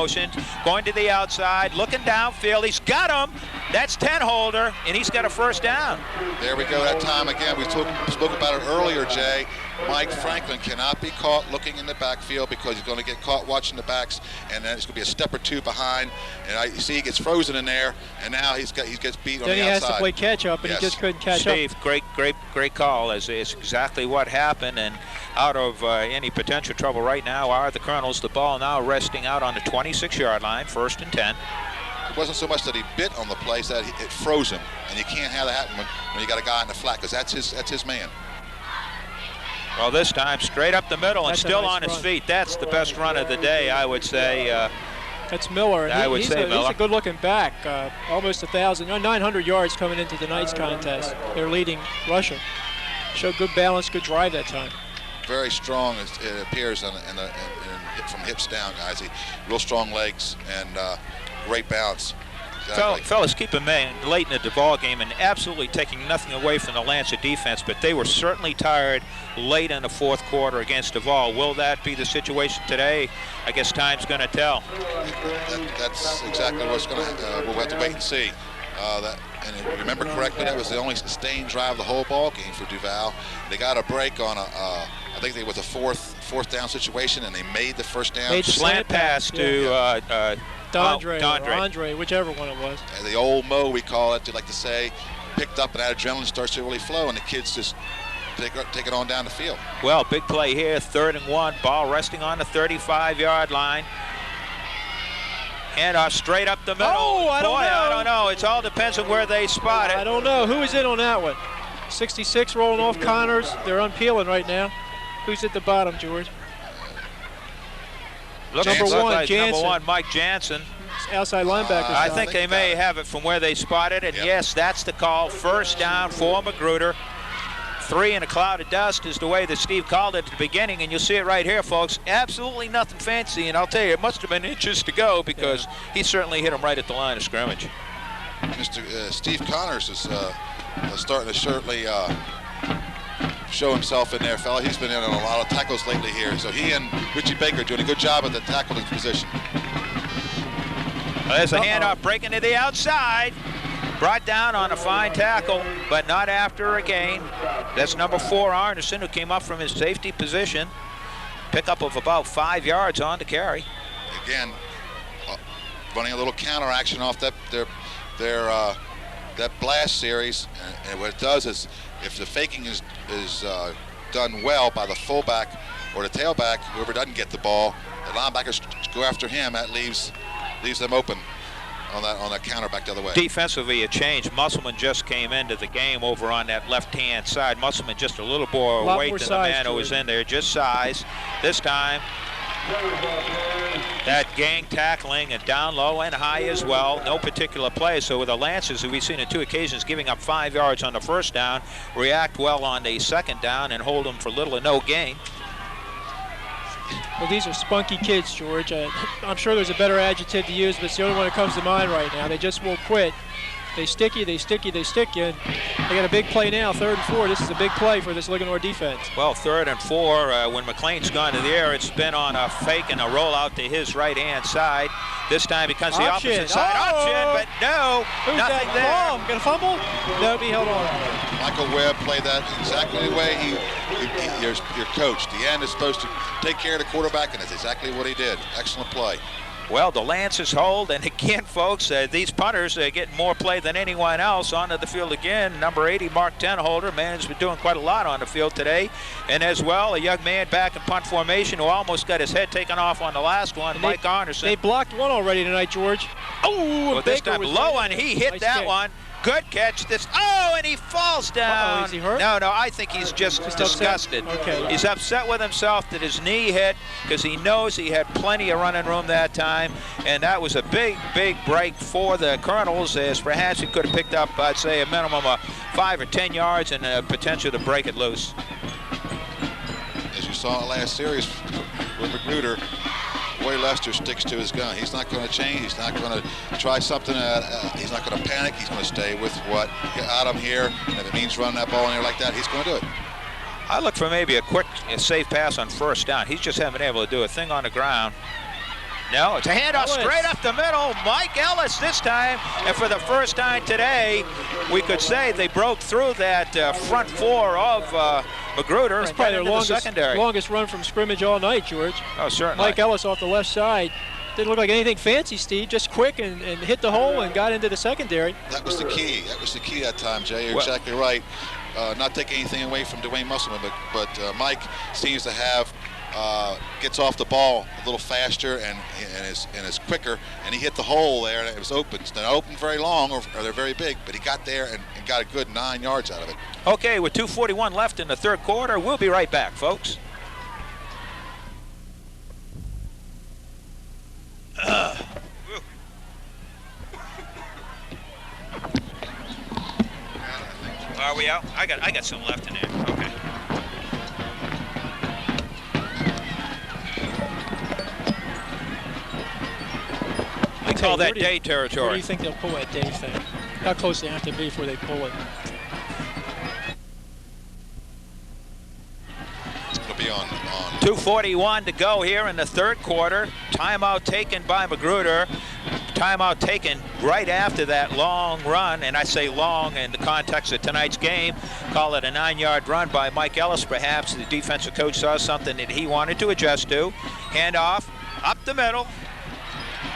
motion, going to the outside, looking downfield. He's got him. That's 10-holder, and he's got a first down. There we go. That time again. We spoke about it earlier, Jay. Mike Franklin cannot be caught looking in the backfield because he's going to get caught watching the backs, and then it's going to be a step or two behind. And you see he gets frozen in there, and now he gets beat on the outside. Then he has to play catch up, and he just couldn't catch up. Steve, great call. It's exactly what happened, and out of any potential trouble right now are the Colonels. The ball now resting out on the 26-yard line, 1st and 10. It wasn't so much that he bit on the place that it froze him, and you can't have that happen when you got a guy in the flat because that's his man. Well, this time straight up the middle and still on his run. feet. That's the best run of the day, I would say. That's Miller. He's a good-looking back. Almost 900 yards coming into tonight's contest. Their leading rusher. Showed good balance, good drive that time. Very strong, it appears, from hips down, guys. Real strong legs and great bounce. Exactly. Fellas, keep in mind, late in the ball game and absolutely taking nothing away from the Lancer defense, but they were certainly tired late in the 4th quarter against Duval. Will that be the situation today? I guess time's going to tell. That's exactly what's going to we'll have to wait and see. And if you remember correctly, that was the only sustained drive of the whole ball game for Duval. They got a break on I think they was a fourth down situation, and they made the first down. Slant pass to Andre, whichever one it was. The old Mo, we call it, they like to say, picked up, and that adrenaline starts to really flow, and the kids just take it on down the field. Well, big play here, 3rd and 1, ball resting on the 35-yard line. And straight up the middle. Oh, I don't know. It all depends on where they spot it. I don't know. Who is in on that one? 66 rolling off Connors. They're unpeeling right now. Who's at the bottom, George? Number one, Mike Jansen. Outside linebacker. I think they may have it from where they spotted it. Yep. Yes, that's the call. First down for Magruder. 3 in a cloud of dust is the way that Steve called it at the beginning, and you'll see it right here, folks. Absolutely nothing fancy, and I'll tell you, it must have been inches to go because he certainly hit him right at the line of scrimmage. Mr. Steve Connors is starting to certainly show himself in there, fella. He's been in on a lot of tackles lately here, so he and Richie Baker are doing a good job at the tackling position. Well, there's a handoff breaking to the outside. Brought down on a fine tackle, but not after a gain. That's number 4, Arneson, who came up from his safety position. Pickup of about 5 yards on the carry. Again, running a little counter action off that blast series, and what it does is, if the faking is done well by the fullback or the tailback, whoever doesn't get the ball, the linebackers go after him. That leaves them open on that counter back the other way. Defensively, a change. Musselman just came into the game over on that left-hand side. Musselman just a little more weight than the man who was in there, just size. This time, that gang tackling and down low and high as well. No particular play. So with the Lancers, who we've seen on 2 occasions giving up 5 yards on the first down, react well on the second down and hold them for little or no gain. Well, these are spunky kids, George. I'm sure there's a better adjective to use, but it's the only one that comes to mind right now. They just won't quit. They stick you, they stick you, they stick you. And they got a big play now, 3rd and 4. This is a big play for this Linganore defense. Well, 3rd and 4, when McLean's gone to the air, it's been on a fake and a rollout to his right-hand side. This time he comes to the opposite side. Option, but no, nothing there. Got a fumble? No, he held on. Michael Webb played that exactly the way you're coached. The end is supposed to take care of the quarterback, and that's exactly what he did. Excellent play. Well, the Lancers hold, and again, folks, these punters are getting more play than anyone else onto the field again. Number 80, Mark 10-holder, man, has been doing quite a lot on the field today. And as well, a young man back in punt formation who almost got his head taken off on the last one, Mike Arneson. They blocked one already tonight, George. Oh, well, this time low, and he hit that one. Good catch. And he falls down. Is he hurt? No, I think he's just disgusted. Okay. He's upset with himself that his knee hit because he knows he had plenty of running room that time, and that was a big break for the Colonels, as perhaps he could have picked up, I'd say, a minimum of 5 or 10 yards and a potential to break it loose. As you saw in the last series with Magruder, Roy Lester sticks to his gun. He's not going to change. He's not going to try something. He's not going to panic. He's going to stay with what got him here. And if it means running that ball in there like that, he's going to do it. I look for maybe a quick, safe pass on first down. He's just haven't been able to do a thing on the ground. No, it's a handoff straight up the middle. Mike Ellis this time, and for the first time today, we could say they broke through that front four of Magruder. That's probably their longest run from scrimmage all night, George. Oh, certainly. Mike Ellis off the left side. Didn't look like anything fancy, Steve. Just quick and hit the hole and got into the secondary. That was the key. That was the key that time, Jay. You're exactly right. Not taking anything away from Dwayne Musselman, but Mike seems to have gets off the ball a little faster and is quicker, and he hit the hole there, and it was open. It's not open very long, or they're very big, but he got there and got a good 9 yards out of it. Okay, with 2:41 left in the third quarter, we'll be right back, folks. Are we out? I got some left in there. Okay. We call that day territory. Where do you think they'll pull that day thing? How close they have to be before they pull it? It'll be on 2:41 to go here in the third quarter. Timeout taken by Magruder. Timeout taken right after that long run, and I say long in the context of tonight's game. Call it a 9-yard run by Mike Ellis. Perhaps the defensive coach saw something that he wanted to adjust to. Handoff up the middle.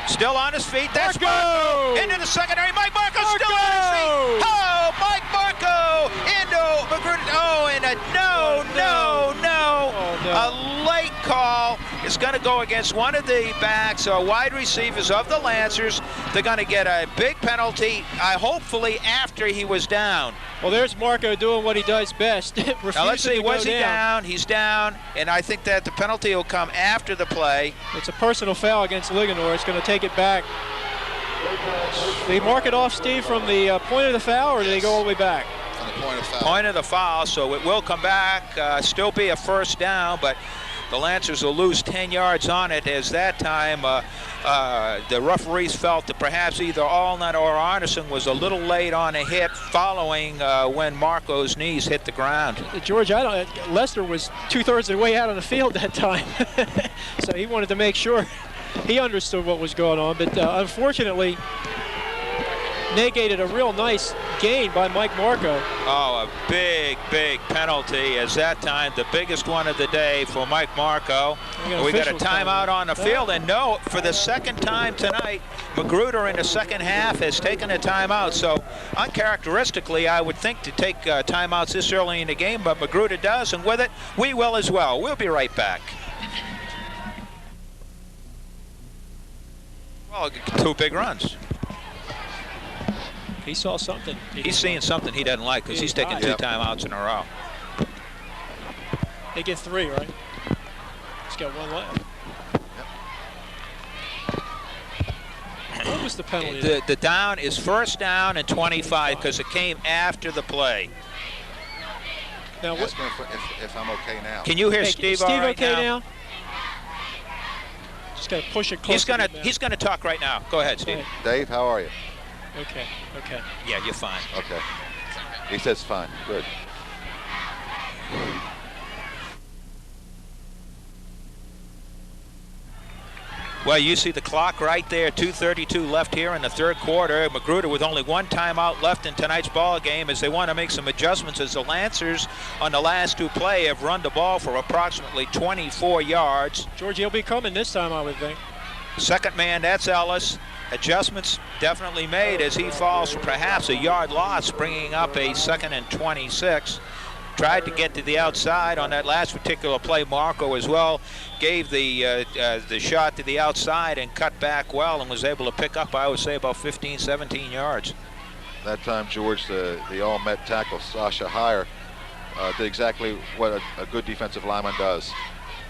Still on his feet. That's Marco! Into the secondary. Mike Marco still on his feet. Oh, Mike Marco into Magruder. Oh, and a no. A late call is going to go against one of the backs or wide receivers of the Lancers. They're going to get a big penalty, hopefully after he was down. Well, there's Marco doing what he does best. Now let's see, was he down? He's down, and I think that the penalty will come after the play. It's a personal foul against Linganore. It's going to take it back. Do they mark it off, Steve, from the point of the foul, or do they go all the way back? From the point of foul. Point of the foul, so it will come back, still be a first down, but the Lancers will lose 10 yards on it, as that time the referees felt that perhaps either Allnut or Arneson was a little late on a hit following when Marco's knees hit the ground. George, Lester was 2/3 of the way out on the field that time, so he wanted to make sure he understood what was going on, but unfortunately negated a real nice gain by Mike Marco. Oh, a big penalty, as that time the biggest one of the day for Mike Marco. We got a timeout on the field, and no, for the second time tonight, Magruder in the second half has taken a timeout. So uncharacteristically, I would think to take timeouts this early in the game, but Magruder does, and with it, we will as well. We'll be right back. Well, 2 big runs. He saw something. He's seeing something he doesn't like, because he's taking 2 timeouts in a row. They get 3, right? He's got 1 left. Yep. What was the penalty? The down is first down and 25, because it came after the play. Now, if I'm okay now. Can you hear Steve? Steve, okay now? Just got to push it close. He's gonna talk right now. Go ahead, Steve. Dave, how are you? Okay. Yeah, you're fine. Okay. He says fine. Good. Well, you see the clock right there, 2:32 left here in the third quarter. Magruder with only 1 timeout left in tonight's ball game, as they want to make some adjustments, as the Lancers on the last 2 plays have run the ball for approximately 24 yards. George, he'll be coming this time, I would think. Second man, that's Ellis. Adjustments definitely made as he falls for perhaps a yard loss, bringing up a 2nd and 26. Tried to get to the outside on that last particular play. Marco as well gave the shot to the outside and cut back well, and was able to pick up, I would say, about 15, 17 yards. That time, George, the all-met tackle, Sasha Heyer, did exactly what a good defensive lineman does.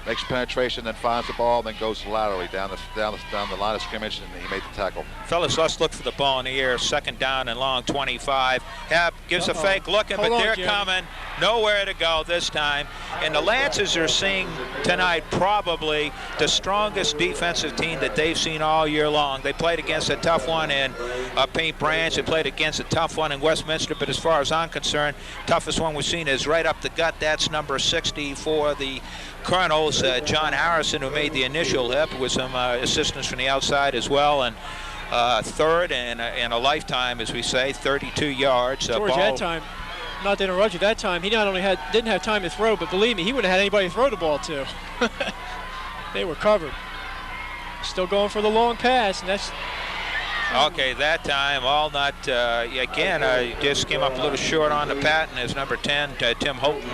Makes penetration, then finds the ball, then goes laterally down the line of scrimmage, and he made the tackle. Fellas, let's look for the ball in the air. 2nd down and long, 25. Hap gives a fake looking, but they're coming. Nowhere to go this time. And the Lancers are seeing tonight probably the strongest defensive team that they've seen all year long. They played against a tough one in Paint Branch. They played against a tough one in Westminster, but as far as I'm concerned, toughest one we've seen is right up the gut. That's number 60 for the Colonels. was John Harrison who made the initial hit with some assistance from the outside as well. And third and a lifetime, as we say, 32 yards. George, that time, not to interrupt you, that time he not only didn't have time to throw, but believe me, he wouldn't have had anybody to throw the ball to. They were covered. Still going for the long pass, and that's... Okay, that time, all not, again, just came up a little short on the patent as number 10, Tim Holton,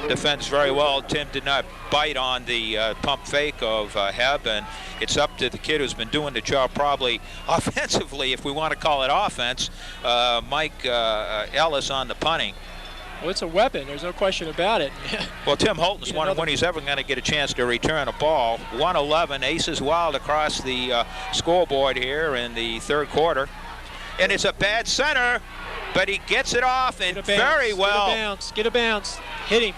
defends very well. Tim did not bite on the pump fake of Heb, and it's up to the kid who's been doing the job probably offensively, if we want to call it offense, Mike Ellis on the punting. Well, it's a weapon. There's no question about it. Well, Tim Holton's wondering when he's ever going to get a chance to return a ball. 111, aces wild across the scoreboard here in the third quarter. And it's a bad center, but he gets it off and very well. Get a bounce. Hit him.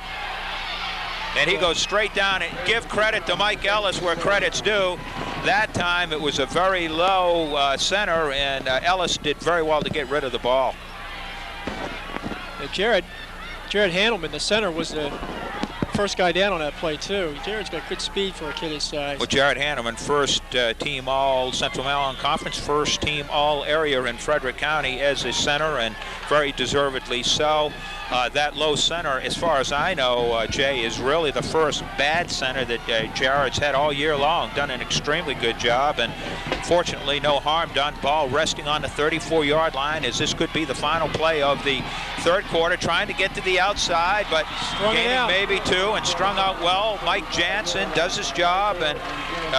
And he goes straight down, and give credit to Mike Ellis where credit's due. That time it was a very low center, and Ellis did very well to get rid of the ball. Jared Handelman, the center, was the first guy down on that play, too. Jared's got good speed for a kid his size. Well, Jared Handelman, first team all Central Maryland Conference, first team all area in Frederick County as a center, and very deservedly so. That low center, as far as I know, Jay, is really the first bad center that Jared's had all year long. Done an extremely good job, and fortunately no harm done. Ball resting on the 34-yard line as this could be the final play of the third quarter, trying to get to the outside, but gaining maybe two and strung out well. Mike Jansen does his job and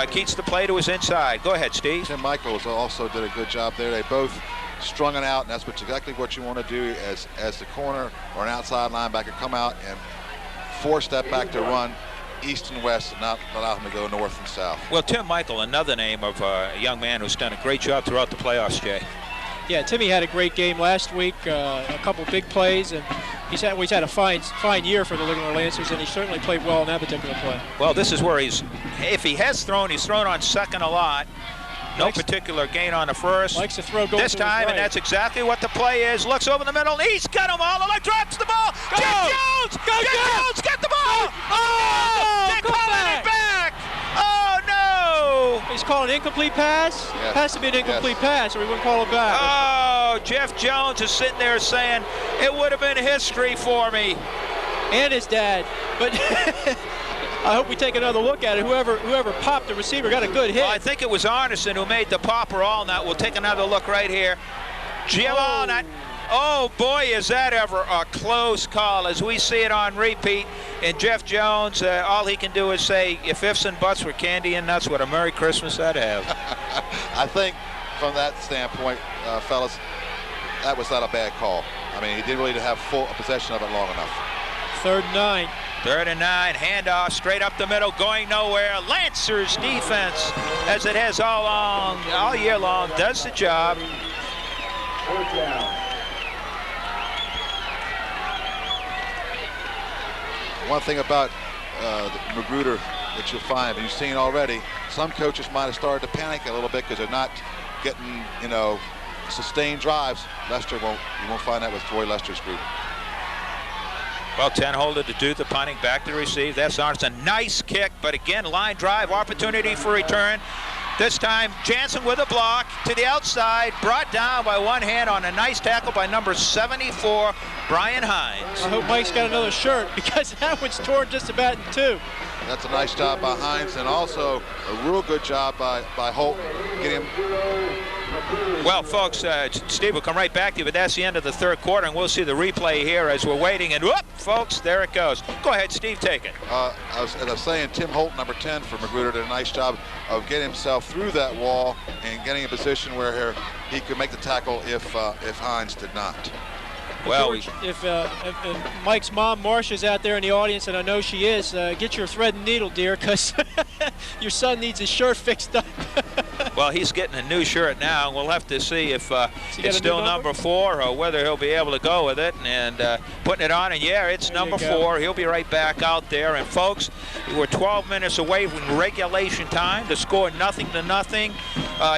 keeps the play to his inside. Go ahead, Steve. Tim Michaels also did a good job there. They both strung it out, and that's exactly what you want to do as the corner or an outside linebacker. Come out and force that back to run east and west and not allow him to go north and south. Well, Tim Michael, another name of a young man who's done a great job throughout the playoffs, Jay. Yeah, Timmy had a great game last week, a couple big plays, and he's had a fine year for the Linganore Lancers, and he certainly played well in that particular play. Well, this is where if he has thrown, he's thrown on second a lot. No particular gain on the first. Likes to throw going this time, and that's exactly what the play is. Looks over the middle, and he's got them all. And drops the ball. Go! Jeff Jones! Go, Jeff Jones! Get the ball! They're calling it back! Oh, no! He's calling an incomplete pass? Yes. Has to be an incomplete pass, or he wouldn't call it back. Oh, Jeff Jones is sitting there saying, it would have been history for me. And his dad. But I hope we take another look at it. Whoever popped the receiver got a good hit. Well, I think it was Arneson who made the popper all net. We'll take another look right here. Jim Allnut. Oh, boy, is that ever a close call as we see it on repeat. And Jeff Jones, all he can do is say, if ifs and buts were candy and nuts, what a Merry Christmas I'd have. I think from that standpoint, fellas, that was not a bad call. I mean, he didn't really have full possession of it long enough. 3rd and 9. 3rd and 9, handoff straight up the middle, going nowhere. Lancers defense, as it has all year long, does the job. One thing about Magruder that you'll find, and you've seen already, some coaches might have started to panic a little bit because they're not getting, sustained drives. You won't find that with Troy Lester's group. Well, 10 holder to do the punting, back to receive. That's a nice kick, but again, line drive, opportunity for return. This time, Jansen with a block to the outside, brought down by one hand on a nice tackle by number 74, Brian Hines. I hope Mike's got another shirt because that one's torn just about in two. That's a nice job by Hines, and also a real good job by Holt getting him. Well, folks, Steve will come right back to you, but that's the end of the third quarter, and we'll see the replay here as we're waiting. And whoop, folks, there it goes. Go ahead, Steve, take it. As I was saying, Tim Holt, number 10 for Magruder, did a nice job of getting himself through that wall and getting a position where he could make the tackle if Hines did not. Well, George, if Mike's mom, Marcia's out there in the audience, and I know she is, get your thread and needle, dear, because your son needs his shirt fixed up. Well, he's getting a new shirt now, and we'll have to see if it's still number 4 or whether he'll be able to go with it and putting it on. And yeah, it's number 4. He'll be right back out there. And folks, we're 12 minutes away from regulation time. The score 0-0.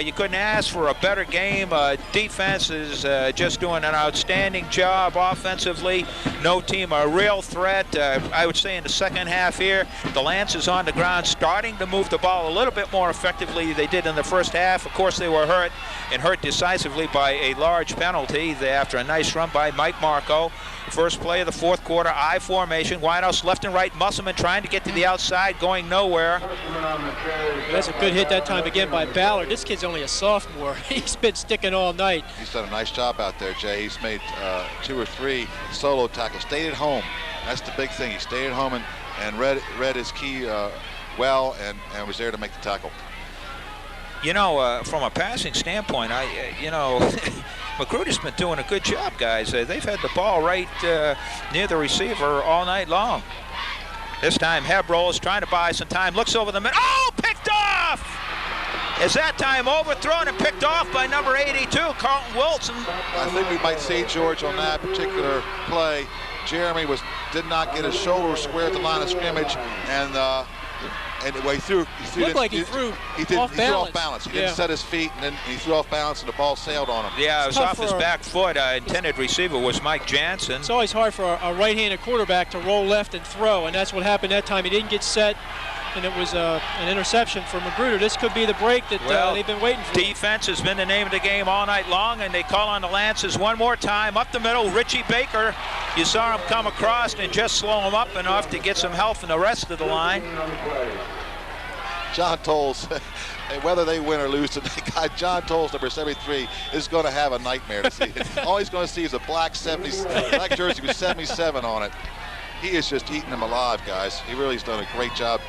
You couldn't ask for a better game. Defense is just doing an outstanding job offensively. No team a real threat. I would say in the second half here, the Lancers on the ground starting to move the ball a little bit more effectively than they did in the first half. Of course, they were hurt, and hurt decisively by a large penalty after a nice run by Mike Marco. First play of the fourth quarter, I formation. Winehouse left and right, Musselman trying to get to the outside, going nowhere. That's a good hit that time again by Ballard. This kid's only a sophomore. He's been sticking all night. He's done a nice job out there, Jay. He's made 2 or 3 solo tackles. Stayed at home. That's the big thing. He stayed at home and read his key well and was there to make the tackle. You know, from a passing standpoint, Magruder's been doing a good job, guys. They've had the ball right near the receiver all night long. This time, Hebroll is trying to buy some time. Looks over the middle. Oh, picked off! Is that time overthrown and picked off by number 82, Carlton Wilson? I think we might see, George, on that particular play, Jeremy did not get his shoulder square at the line of scrimmage, and anyway, he threw off balance. He didn't set his feet, and then he threw off balance, and the ball sailed on him. Yeah, it was off his back foot. Intended receiver was Mike Jansen. It's always hard for a right-handed quarterback to roll left and throw, and that's what happened that time. He didn't get set, and it was an interception for Magruder. This could be the break that they've been waiting for. Defense has been the name of the game all night long, and they call on the Lancers one more time. Up the middle, Richie Baker. You saw him come across and just slow him up enough to get some help from the rest of the line. John Tolles, whether they win or lose today, John Tolles, number 73, is going to have a nightmare to see. All he's going to see is a black jersey with 77 on it. He is just eating them alive, guys. He really has done a great job.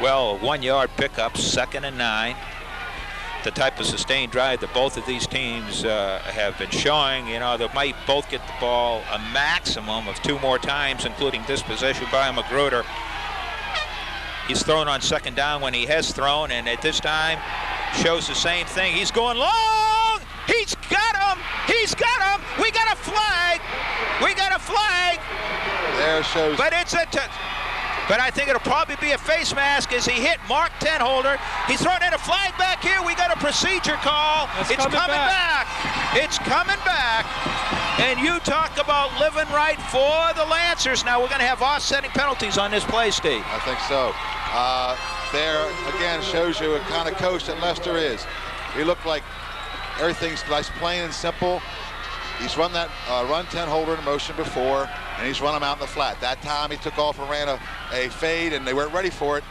Well, a 1-yard pickup, 2nd and 9. The type of sustained drive that both of these teams have been showing. You know, they might both get the ball a maximum of 2 more times, including this possession by Magruder. He's thrown on 2nd down when he has thrown, and at this time shows the same thing. He's going long. He's got him. He's got him. We got a flag. We got a flag. There shows. But but I think it'll probably be a face mask as he hit Mark Tenholder. He's thrown in a flag back here. We got a procedure call. It's coming back. It's coming back. And you talk about living right for the Lancers. Now we're going to have offsetting penalties on this play, Steve. I think so. There, again, shows you what kind of coach that Lester is. He looked like everything's nice, plain and simple. He's run that run Tenholder in motion before, and he's run him out in the flat. That time he took off and ran a fade, and they weren't ready for it.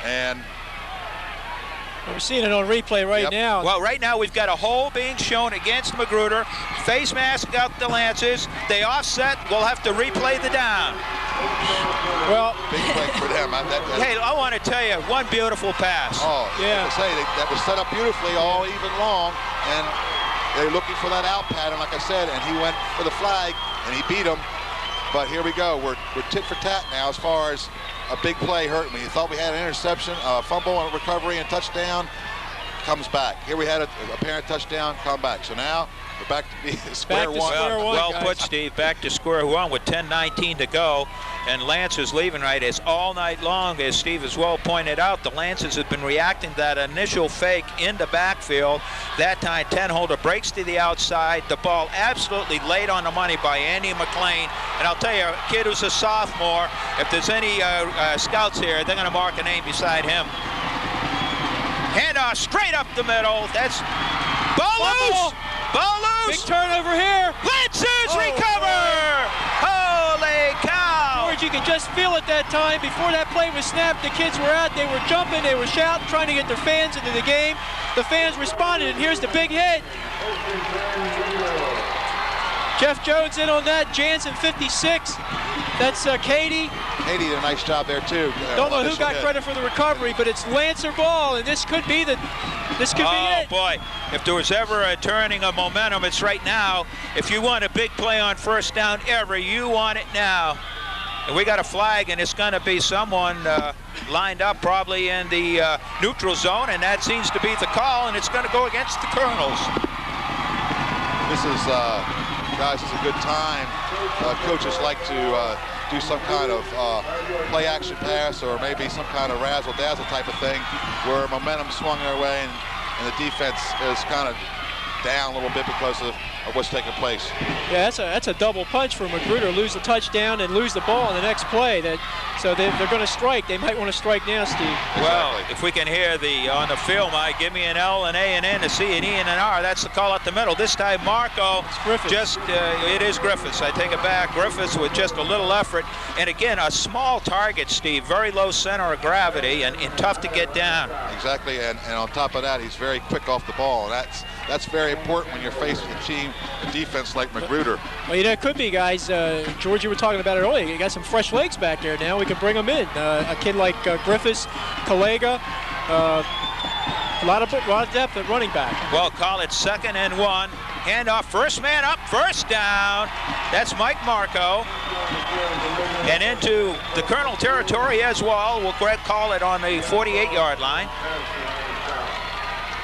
And we're seeing it on replay right now. Well, right now we've got a hole being shown against Magruder. Face mask out the Lancers. They offset. We'll have to replay the down. Well, big break for them. Hey, I want to tell you, one beautiful pass. Oh, yeah. That was set up beautifully all even long, and they're looking for that out pattern, like I said, and he went for the flag, and he beat him. But here we go. We're tit for tat now as far as a big play hurt me. You thought we had an interception, fumble and recovery and touchdown, comes back. Here we had a apparent touchdown, come back. So now we're back to square one. Well put, Steve. Back to square one with 10:19 to go. And Lancers leaving right as all night long, as Steve has well pointed out, the Lancers have been reacting to that initial fake in the backfield. That time, Tenholder breaks to the outside. The ball absolutely laid on the money by Andy McLean. And I'll tell you, a kid who's a sophomore, if there's any scouts here, they're going to mark a name beside him. Handoff straight up the middle. That's ball loose. Ball loose. Big turnover here. Lancers recover. Holy cow. George, you could just feel it that time. Before that play was snapped, the kids were out. They were jumping. They were shouting, trying to get their fans into the game. The fans responded, and here's the big hit. Jeff Jones in on that. Jansen 56. That's Katie. Katie did a nice job there too. Don't know who got credit for the recovery, but it's Lancer ball, and this could be it. Oh boy, if there was ever a turning of momentum, it's right now. If you want a big play on first down ever, you want it now. And we got a flag, and it's going to be someone lined up probably in the neutral zone, and that seems to be the call, and it's going to go against the Colonels. This is, guys, it's a good time. Coaches like to do some kind of play-action pass or maybe some kind of razzle-dazzle type of thing where momentum swung their way, and and the defense is kind of down a little bit because of what's taking place. Yeah, that's a double punch for Magruder. Lose the touchdown and lose the ball in the next play. So they're going to strike. They might want to strike now, Steve. Well, if we can hear on the film, give me an L, an A, an N, a C, an E, and an R. That's the call up the middle. This time, Marco it is Griffiths. I take it back. Griffiths with just a little effort. And again, a small target, Steve. Very low center of gravity and tough to get down. Exactly, and on top of that, he's very quick off the ball. And that's very important when you're faced with a defense like Magruder. Well, it could be, guys. George, you were talking about it earlier. You got some fresh legs back there now. We can bring them in. A kid like Griffiths, Kalega, a lot of depth at running back. Well, call it 2nd and 1. Handoff, first man up, first down. That's Mike Marco. And into the Colonel territory as well. We'll call it on the 48-yard line.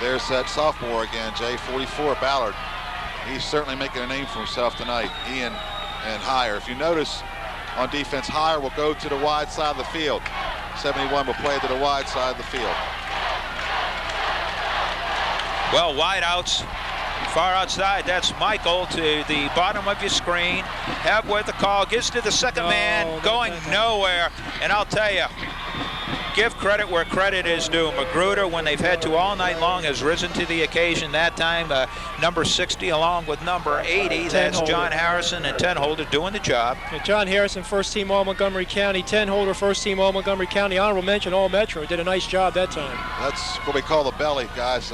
There's that sophomore again, Jay, 44, Ballard. He's certainly making a name for himself tonight. He and Heyer. If you notice on defense, Heyer will go to the wide side of the field. 71 will play to the wide side of the field. Well, wide outs, far outside. That's Michael to the bottom of your screen. Have with the call, gives to the second man, going nowhere. And I'll tell you, give credit where credit is due. Magruder, when they've had to all night long, has risen to the occasion. That time, number 60 along with number 80. That's John Harrison and Tenholder doing the job. Yeah, John Harrison, first team All Montgomery County. Tenholder, first team All Montgomery County. Honorable mention All Metro. Did a nice job that time. That's what we call the belly, guys.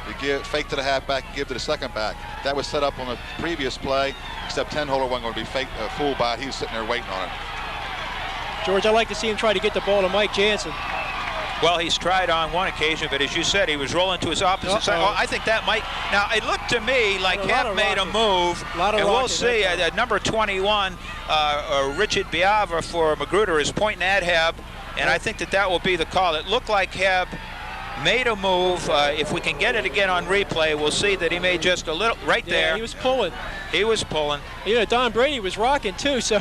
You give fake to the halfback, give to the second back. That was set up on the previous play, except Tenholder wasn't going to be fooled by it. He was sitting there waiting on it. George, I'd like to see him try to get the ball to Mike Jansen. Well, he's tried on one occasion, but as you said, he was rolling to his opposite side. Oh, I think that might. Now, it looked to me like Hebb made a move, and we'll see. Number 21, Richard Biava for Magruder is pointing at Hebb, and I think that will be the call. It looked like Hebb made a move. If we can get it again on replay, we'll see that he made just a little right there. Yeah, he was pulling. He was pulling. You know, Don Brady was rocking too, so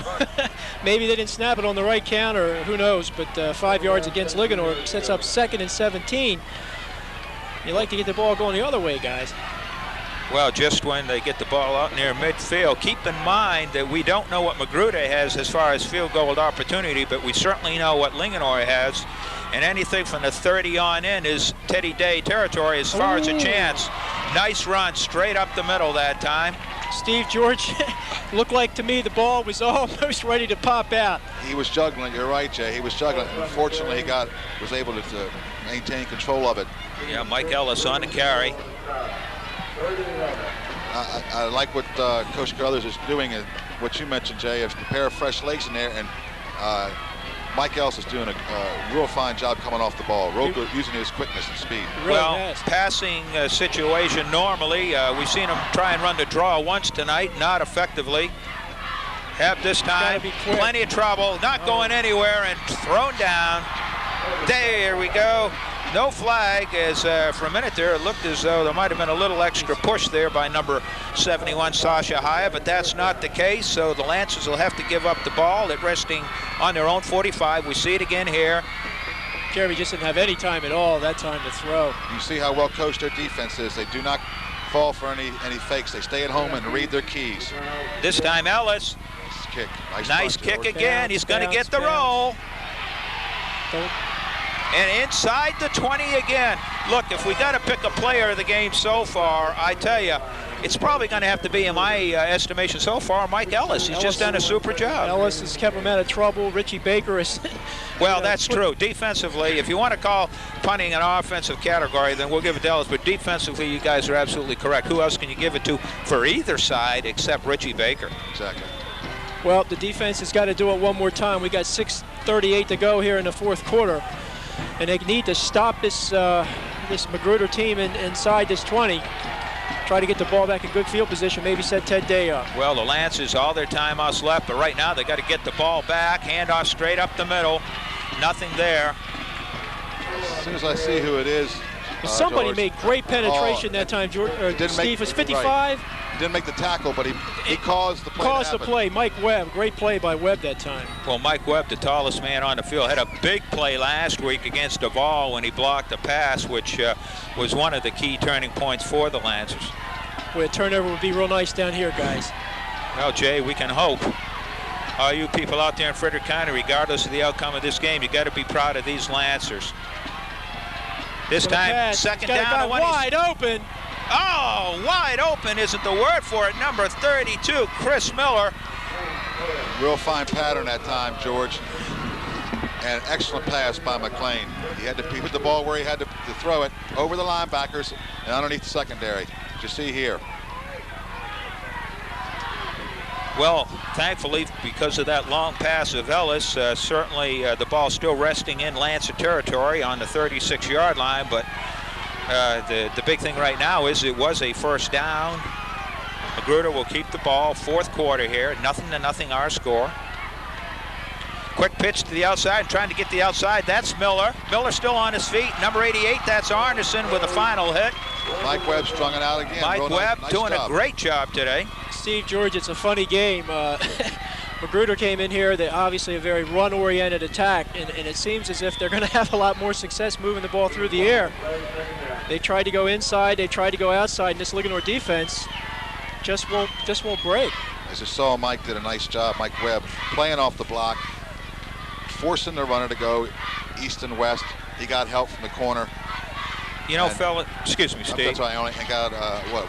maybe they didn't snap it on the right count, or who knows. But 5 yards against Linganore sets up 2nd and 17. You like to get the ball going the other way, guys. Well, just when they get the ball out near midfield, keep in mind that we don't know what Magruder has as far as field goal opportunity, but we certainly know what Linganore has. And anything from the 30 on in is Teddy Day territory as far as a chance. Nice run straight up the middle that time. Steve, George, looked like to me the ball was almost ready to pop out. He was juggling. You're right, Jay. He was juggling. Unfortunately, he was able to maintain control of it. Yeah, Mike Ellis on the carry. I like what Coach Carruthers is doing, and what you mentioned, Jay, of a pair of fresh legs in there, and Mike Ellis is doing a real fine job coming off the ball, real good, using his quickness and speed. Really well, nice. Passing situation normally, we've seen him try and run the draw once tonight, not effectively. Have this time, plenty of trouble, not going anywhere, and thrown down. There we go. No flag, as for a minute there, it looked as though there might have been a little extra push there by number 71, Sasha Haya, but that's not the case, so the Lancers will have to give up the ball. It resting on their own 45. We see it again here. Jeremy just didn't have any time at all that time to throw. You see how well coached their defense is. They do not fall for any fakes. They stay at home and read their keys. This time Ellis. Nice kick. Nice kick again. He's going to get the roll. And inside the 20 again. Look, if we got to pick a player of the game so far, I tell you, it's probably going to have to be, in my estimation so far, Mike Ellis. He's just done a super job. Ellis has kept him out of trouble. Richie Baker is... Well, that's true. Defensively, if you want to call punting an offensive category, then we'll give it to Ellis. But defensively, you guys are absolutely correct. Who else can you give it to for either side except Richie Baker? Exactly. Well, the defense has got to do it one more time. We got 6:38 to go here in the fourth quarter. And they need to stop this this Magruder team inside this 20. Try to get the ball back in good field position, maybe set Ted Day up. Well, the Lancers, all their timeouts left, but right now they got to get the ball back, handoff straight up the middle. Nothing there. As soon as I see who it is, Somebody George. made great penetration that time, George, Steve. Was 55? Right. He didn't make the tackle, but he caused the play. Caused the play. Mike Webb. Great play by Webb that time. Well, Mike Webb, the tallest man on the field, had a big play last week against Duvall when he blocked a pass, which was one of the key turning points for the Lancers. Boy, a turnover would be real nice down here, guys. Well, Jay, we can hope. All you people out there in Frederick County, regardless of the outcome of this game, you got to be proud of these Lancers. This time, second down. Wide open. Oh, wide open isn't the word for it. Number 32, Chris Miller. Real fine pattern that time, George. And an excellent pass by McLean. He put the ball where he had to throw it, over the linebackers and underneath the secondary. You see here. Well, thankfully, because of that long pass of Ellis, certainly the ball still resting in Lancer territory on the 36-yard line, but the big thing right now is it was a first down. Magruder will keep the ball, fourth quarter here, 0-0 our score. Quick pitch to the outside, trying to get the outside. That's Miller. Miller still on his feet. Number 88, that's Arneson with a final hit. Mike Webb strung it out again. Mike Webb doing a great job today. Steve, George, it's a funny game. Magruder came in here, obviously a very run-oriented attack, and it seems as if they're going to have a lot more success moving the ball through the air. They tried to go inside, they tried to go outside, and this Linganore defense just won't break. As you saw, Mike did a nice job. Mike Webb playing off the block, forcing the runner to go east and west. He got help from the corner. You know, fellas, excuse me, Steve. That's right, I only got,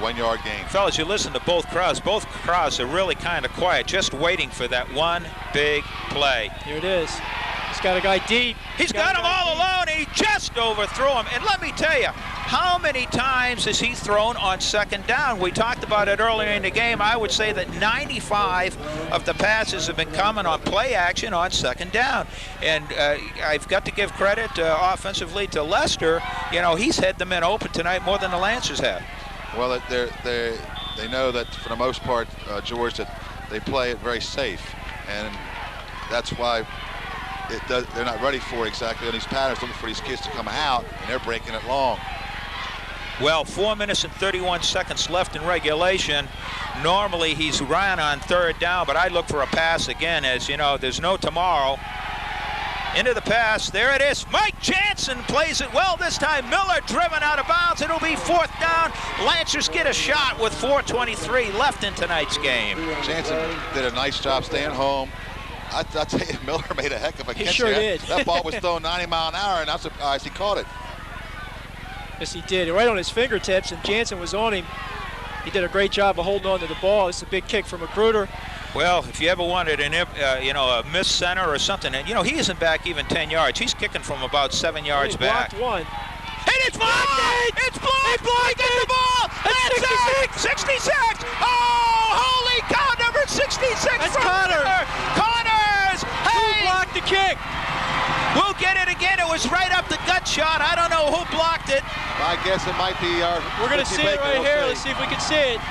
1 yard gain. Fellas, you listen to both crowds. Both crowds are really kind of quiet, just waiting for that one big play. Here it is. He's got a guy deep. He's got him all alone, and he just overthrew him. And let me tell you, how many times has he thrown on second down? We talked about it earlier in the game. I would say that 95 of the passes have been coming on play action on second down. And I've got to give credit offensively to Lester. You know, he's had the men open tonight more than the Lancers have. Well, they know that for the most part, George, that they play it very safe. And that's why they're not ready for exactly on these patterns, looking for these kids to come out, and they're breaking it long. Well, 4 minutes and 31 seconds left in regulation. Normally he's run on third down, but I look for a pass again. As you know, there's no tomorrow. Into the pass, there it is. Mike Jansen plays it well this time. Miller driven out of bounds. It'll be fourth down. Lancers get a shot with 4:23 left in tonight's game. Jansen did a nice job staying home. I tell you, Miller made a heck of a catch. He sure did. That ball was thrown 90 mile an hour, and I'm surprised he caught it. Yes, he did. Right on his fingertips, and Jansen was on him. He did a great job of holding on to the ball. It's a big kick from Magruder. Well, if you ever wanted a missed center or something, and he isn't back even 10 yards. He's kicking from about 7 yards back. Blocked one. And it's blocked! It's blocked! He gets the ball! That's 66! Oh, holy cow, number 66 That's from Connor. Connors! Hey! Who blocked the kick? We'll get it again. It was right up the gut shot. I don't know who blocked it. I guess it might be our... We're going to see it right here. Let's see if we can see it.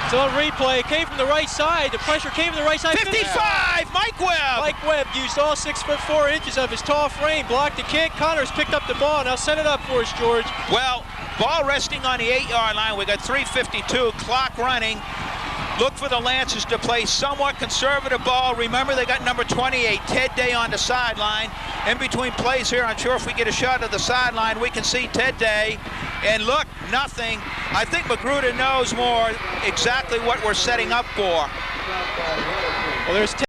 It's on replay. It came from the right side. The pressure came from the right side. 55, Mike Webb. Mike Webb used all 6'4" of his tall frame, blocked the kick. Connors picked up the ball. Now set it up for us, George. Well, ball resting on the 8-yard line. We got 3:52, clock running. Look for the Lancers to play somewhat conservative ball. Remember, they got number 28, Ted Day, on the sideline. In between plays here, I'm sure if we get a shot of the sideline, we can see Ted Day. And look, nothing. I think Magruder knows more exactly what we're setting up for. Well, there's